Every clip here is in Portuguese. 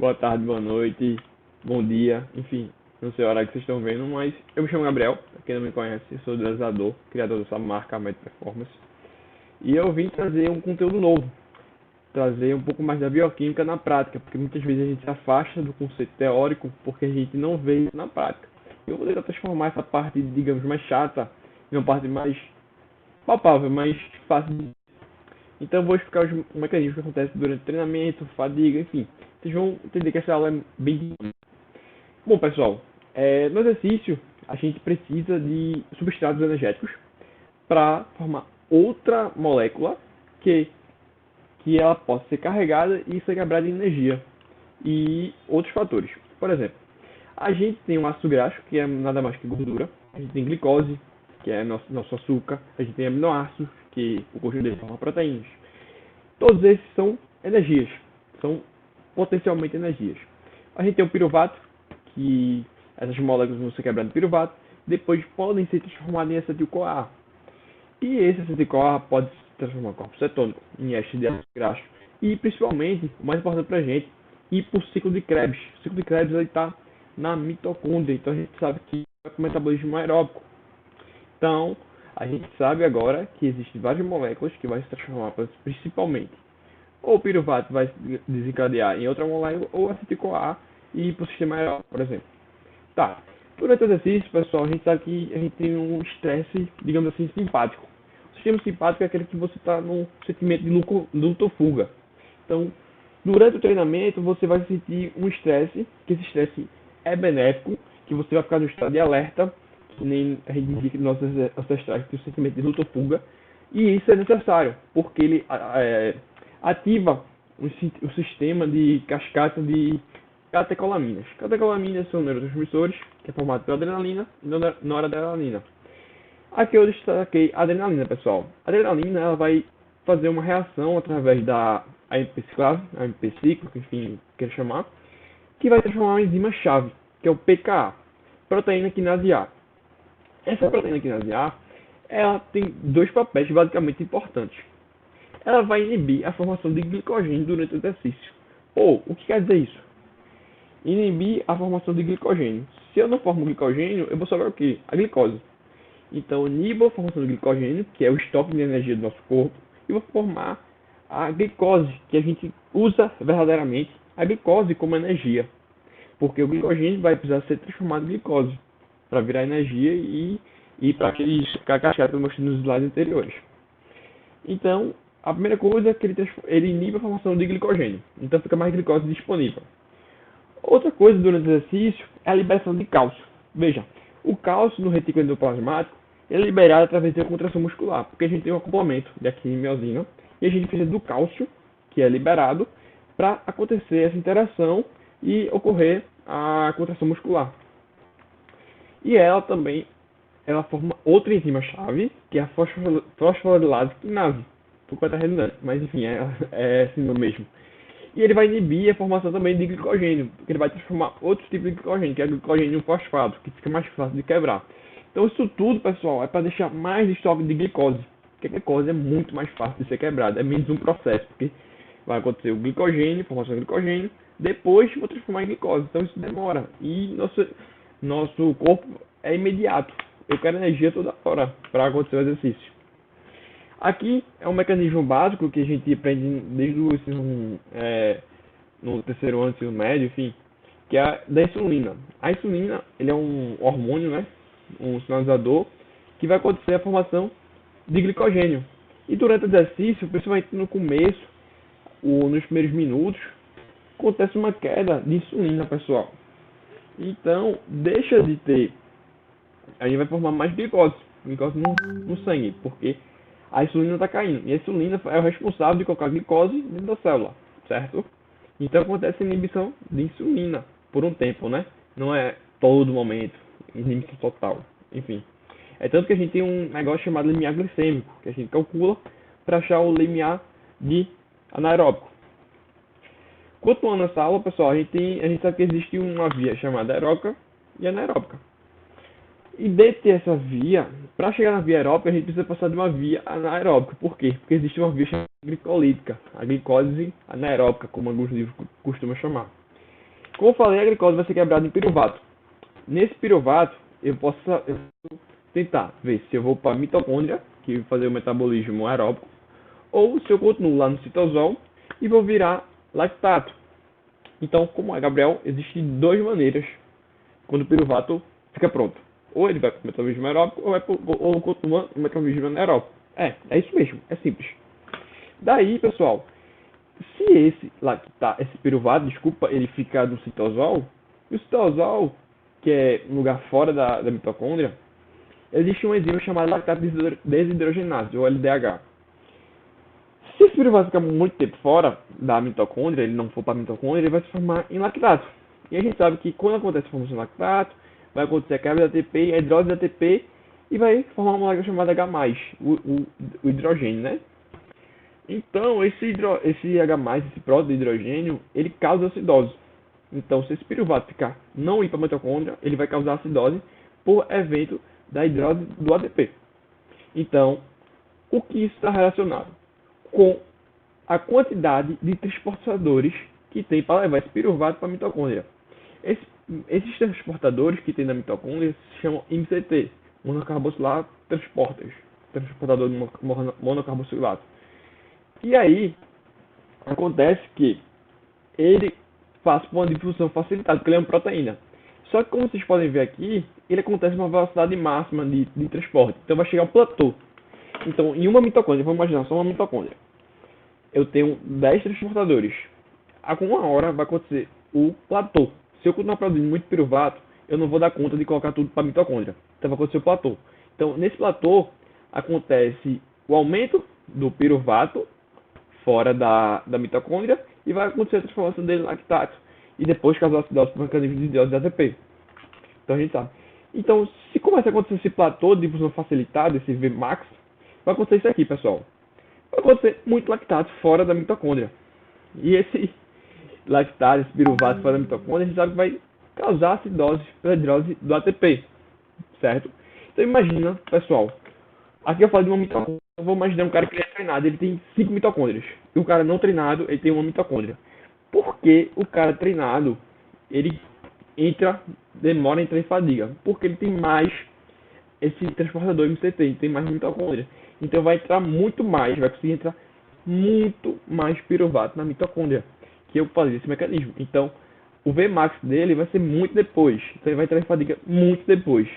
boa tarde, boa noite, bom dia, enfim, não sei a hora que vocês estão vendo, mas eu me chamo Gabriel, pra quem não me conhece, eu sou idealizador, criador dessa marca Med Performance, e eu vim trazer um conteúdo novo, trazer um pouco mais da bioquímica na prática, porque muitas vezes a gente se afasta do conceito teórico porque a gente não vê isso na prática. Eu vou tentar transformar essa parte, digamos, mais chata em uma parte mais palpável, mais fácil. Então eu vou explicar os mecanismos que acontecem durante o treinamento, fadiga, enfim. Vocês vão entender que essa aula é bem dinâmica. Bom, pessoal, no exercício a gente precisa de substratos energéticos para formar outra molécula que, que ela possa ser carregada e ser quebrada em energia e outros fatores. Por exemplo, a gente tem um ácido graxo, que é nada mais que gordura. A gente tem glicose, que é nosso açúcar. A gente tem aminoácidos, que o conjunto deles forma proteínas. Todos esses são energias, são potencialmente energias. A gente tem o piruvato, que essas moléculas vão ser quebradas em piruvato, depois podem ser transformadas em acetil-CoA. E esse acetil-CoA pode se transformar em corpo cetônico, em éster de ácido graxo. E principalmente, o mais importante para a gente, ir para o ciclo de Krebs. O ciclo de Krebs está na mitocôndria, então a gente sabe que é o metabolismo aeróbico. Então, a gente sabe agora que existem várias moléculas que vão se transformar principalmente. Ou o piruvato vai se desencadear em outra molécula, ou acetil-CoA e ir para o sistema aeróbico, por exemplo. Tá. Durante o exercício, pessoal, a gente sabe que a gente tem um estresse, digamos assim, simpático. O sistema simpático é aquele que você está num sentimento de luta-fuga. Então, durante o treinamento, você vai sentir um estresse, que esse estresse é benéfico, que você vai ficar no estado de alerta, que nem a gente dizia que nossos ancestrais têm o sentimento de luta-fuga, e isso é necessário, porque ele ativa o sistema de cascata de catecolaminas. Catecolaminas são neurotransmissores, que é formado pela adrenalina e noradrenalina. Aqui eu destaquei a adrenalina, pessoal. A adrenalina ela vai fazer uma reação através da AMP ciclase, AMP cíclico, enfim, quer chamar, que vai transformar uma enzima-chave, que é o PKA, proteína quinase A. Essa proteína quinase A, ela tem dois papéis basicamente importantes. Ela vai inibir a formação de glicogênio durante o exercício. Ou, o que quer dizer isso? Inibir a formação de glicogênio. Se eu não formo glicogênio, eu vou sobrar o quê? A glicose. Então, eu inibo a formação de glicogênio, que é o estoque de energia do nosso corpo, e vou formar a glicose, que a gente usa verdadeiramente a glicose como energia. Porque o glicogênio vai precisar ser transformado em glicose para virar energia e ir para aqueles cascatas que eu mostrei nos slides anteriores. Então, a primeira coisa é que ele inibe a formação de glicogênio. Então, fica mais glicose disponível. Outra coisa durante o exercício é a liberação de cálcio. Veja, o cálcio no retículo endoplasmático é liberado através da contração muscular, porque a gente tem um acoplamento de actina e miosina, e a gente precisa do cálcio, que é liberado, para acontecer essa interação e ocorrer a contração muscular. E ela também forma outra enzima-chave, que é a fosforilase quinase. Por conta redundante, mas enfim, é assim mesmo. E ele vai inibir a formação também de glicogênio, porque ele vai transformar outro tipo de glicogênio, que é glicogênio fosfato, que fica mais fácil de quebrar. Então isso tudo, pessoal, é para deixar mais estoque de glicose, porque a glicose é muito mais fácil de ser quebrada, é menos um processo, porque vai acontecer o glicogênio, formação de glicogênio, depois vou transformar em glicose, então isso demora, e nosso corpo é imediato, eu quero energia toda hora para acontecer o exercício. Aqui é um mecanismo básico que a gente aprende desde o ensino, no terceiro ano do ensino médio, enfim, que é a da insulina. A insulina ele é um hormônio, né, um sinalizador, que vai acontecer a formação de glicogênio. E durante o exercício, principalmente no começo, ou nos primeiros minutos, acontece uma queda de insulina, pessoal. Então, deixa de ter, a gente vai formar mais glicose no sangue, porque a insulina está caindo. E a insulina é o responsável de colocar glicose dentro da célula, certo? Então acontece a inibição de insulina por um tempo, né? Não é todo momento, inibição total. Enfim. É tanto que a gente tem um negócio chamado limiar glicêmico, que a gente calcula para achar o limiar de anaeróbico. Continuando nessa aula, pessoal, a gente sabe que existe uma via chamada aeróbica e anaeróbica. E dentro dessa via, para chegar na via aeróbica, a gente precisa passar de uma via anaeróbica. Por quê? Porque existe uma via chamada glicolítica, a glicose anaeróbica, como alguns livros costumam chamar. Como eu falei, a glicose vai ser quebrada em piruvato. Nesse piruvato, eu posso tentar ver se eu vou para a mitocôndria, que vai fazer o metabolismo aeróbico, ou se eu continuo lá no citosol e vou virar lactato. Então, como é, Gabriel, existem duas maneiras quando o piruvato fica pronto. Ou ele vai para o metabolismo aeróbico, ou continua no metabolismo anaeróbico. É isso mesmo, é simples. Daí, pessoal, se esse piruvato, desculpa, ele ficar no citosol, e o citosol, que é um lugar fora da mitocôndria, existe uma enzima chamada lactato desidrogenase, ou LDH. Se esse piruvato ficar muito tempo fora da mitocôndria, ele não for para a mitocôndria, ele vai se formar em lactato. E a gente sabe que quando acontece a formação de lactato, vai acontecer a quebra da ATP, a hidrólise da ATP, e vai formar uma molécula chamada H+, o hidrogênio, né? Então, esse H+, esse próton de hidrogênio, ele causa acidose. Então, se esse piruvato não ir para a mitocôndria, ele vai causar acidose por evento da hidrólise do ATP. Então, o que isso está relacionado? Com a quantidade de transportadores que tem para levar esse piruvato para a mitocôndria. Esses transportadores que tem na mitocôndria se chamam MCT, monocarboxilato transportador de monocarboxilato. E aí, acontece que ele passa por uma difusão facilitada, porque ele é uma proteína. Só que, como vocês podem ver aqui, ele acontece numa velocidade máxima de transporte. Então, vai chegar a um platô. Então, em uma mitocôndria, vamos imaginar só uma mitocôndria, eu tenho 10 transportadores. A uma hora vai acontecer o platô. Se eu continuar produzindo muito piruvato, eu não vou dar conta de colocar tudo para a mitocôndria. Então, vai acontecer o platô. Então, nesse platô, acontece o aumento do piruvato fora da mitocôndria e vai acontecer a transformação dele em lactato e depois causar acidose por mecanismo de hidrólise de ATP. Então a gente sabe. Então, se começa a acontecer esse platô de difusão facilitada, esse Vmax, vai acontecer isso aqui, pessoal. Vai acontecer muito lactato fora da mitocôndria. E esse lactato, esse piruvato fora da mitocôndria, a gente sabe que vai causar acidose pela hidrólise do ATP, certo? Então imagina, pessoal, aqui eu falo de uma mitocôndria. Eu vou imaginar um cara que é treinado, ele tem 5 mitocôndrias. E o cara não treinado, ele tem uma mitocôndria. Porque o cara treinado, ele demora a entrar em fadiga. Porque ele tem mais esse transportador MCT, ele tem mais mitocôndria. Então vai entrar muito mais, vai conseguir entrar muito mais piruvato na mitocôndria. Que eu fazia esse mecanismo. Então o Vmax dele vai ser muito depois. Então ele vai entrar em fadiga muito depois.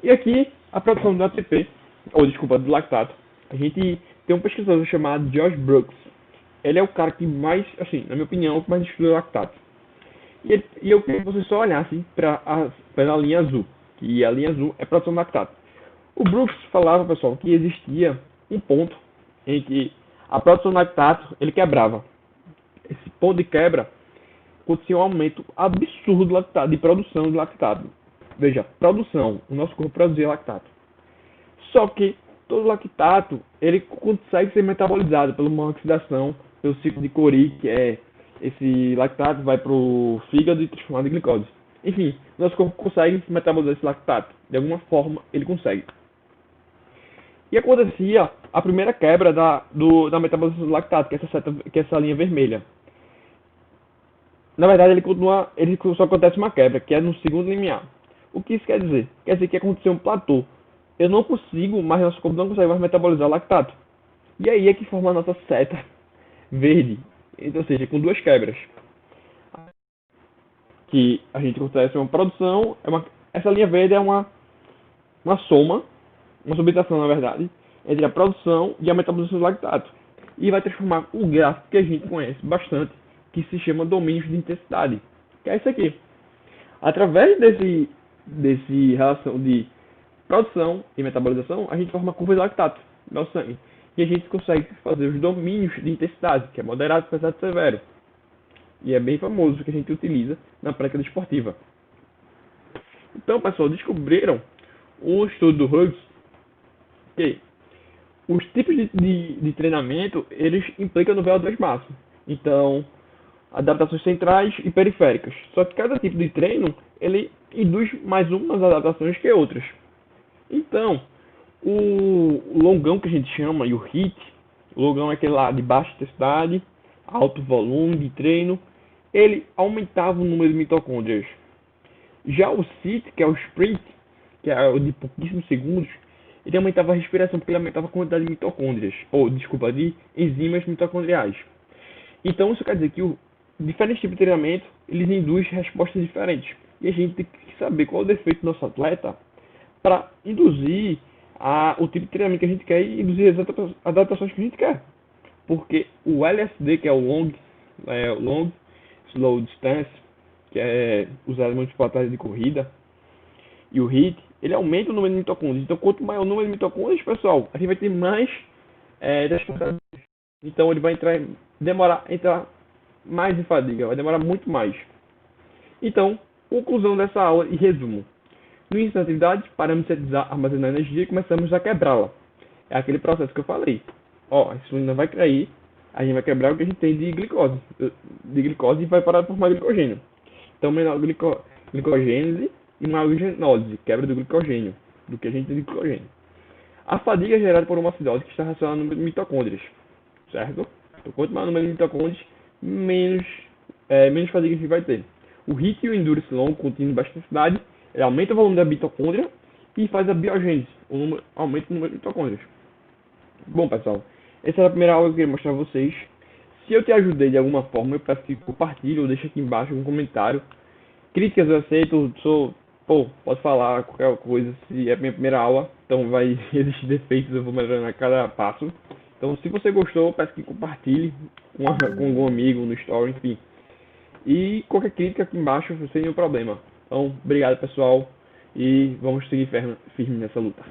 E aqui a produção do ATP, do lactato. A gente tem um pesquisador chamado Josh Brooks. Ele é o cara que mais, assim, na minha opinião, que mais estuda lactato. E eu queria que você só olhasse para a linha azul, que a linha azul é produção de lactato. O Brooks falava, pessoal, que existia um ponto em que a produção de lactato ele quebrava. Esse ponto de quebra acontecia um aumento absurdo de produção de lactato. Veja, produção, o nosso corpo produzia lactato. Só que todo lactato ele consegue ser metabolizado pela uma oxidação, pelo ciclo de Cori, que é esse lactato vai para o fígado e transformado em glicose. Enfim, nosso corpo consegue metabolizar esse lactato. De alguma forma, ele consegue. E acontecia a primeira quebra da metabolização do lactato, que é essa linha vermelha. Na verdade, ele só acontece uma quebra, que é no segundo limiar. O que isso quer dizer? Quer dizer que aconteceu um platô. Eu não consigo, mas nosso corpo não consegue mais metabolizar o lactato. E aí é que forma a nossa seta verde. Então, ou seja, com duas quebras. Que a gente consegue uma produção. Essa linha verde é uma soma, uma subtração, na verdade, entre a produção e a metabolização do lactato. E vai transformar o gráfico que a gente conhece bastante, que se chama domínios de intensidade. Que é isso aqui. Através desse relação de produção e metabolização, a gente forma uma curva de lactato no sangue. E a gente consegue fazer os domínios de intensidade, que é moderado, pesado e severo. E é bem famoso que a gente utiliza na prática desportiva. Então, pessoal, descobriram um estudo do Hughes que os tipos de treinamento, eles implicam no VO2 máximo. Então, adaptações centrais e periféricas. Só que cada tipo de treino, ele induz mais umas adaptações que outras. Então, o longão que a gente chama e o HIIT, o longão é aquele lá de baixa intensidade, alto volume de treino, ele aumentava o número de mitocôndrias. Já o CIT, que é o sprint, que é o de pouquíssimos segundos, ele aumentava a respiração porque ele aumentava a quantidade de mitocôndrias, ou desculpa, de enzimas mitocondriais. Então isso quer dizer que o diferentes tipos de treinamento, eles induzem respostas diferentes. E a gente tem que saber qual é o defeito do nosso atleta para induzir o tipo de treinamento que a gente quer e induzir as adaptações que a gente quer. Porque o LSD, que é o Long Slow Distance, que é usado muito para atletas de corrida, e o HIIT, ele aumenta o número de mitocôndrias. Então, quanto maior o número de mitocôndrias, pessoal, a gente vai ter mais responsabilidade. Então, ele vai entrar mais em fadiga, vai demorar muito mais. Então, conclusão dessa aula e resumo. No início da atividade, paramos de sintetizar, armazenar energia e começamos a quebrá-la. É aquele processo que eu falei. Ó, a insulina vai cair, a gente vai quebrar o que a gente tem de glicose e vai parar de formar glicogênio. Então, menor glicogênese e maior glucogenose, quebra do glicogênio, do que a gente tem de glicogênio. A fadiga é gerada por uma acidose que está relacionada ao número de mitocôndrias, certo? Então, quanto maior o número de mitocôndrias, menos fadiga a gente vai ter. O HIIT e o Endurance Long contêm baixa intensidade, ele aumenta o volume da mitocôndria e faz a biogênese, aumenta o número de mitocôndrias. Bom, pessoal, essa era a primeira aula que eu queria mostrar a vocês. Se eu te ajudei de alguma forma, eu peço que compartilhe ou deixe aqui embaixo um comentário. Críticas eu aceito, pode falar qualquer coisa, se é a minha primeira aula, então vai existir defeitos, eu vou melhorando a cada passo. Então, se você gostou, peço que compartilhe com algum amigo no story, enfim. E qualquer crítica aqui embaixo, sem nenhum problema. Então, obrigado pessoal, e vamos seguir firme nessa luta.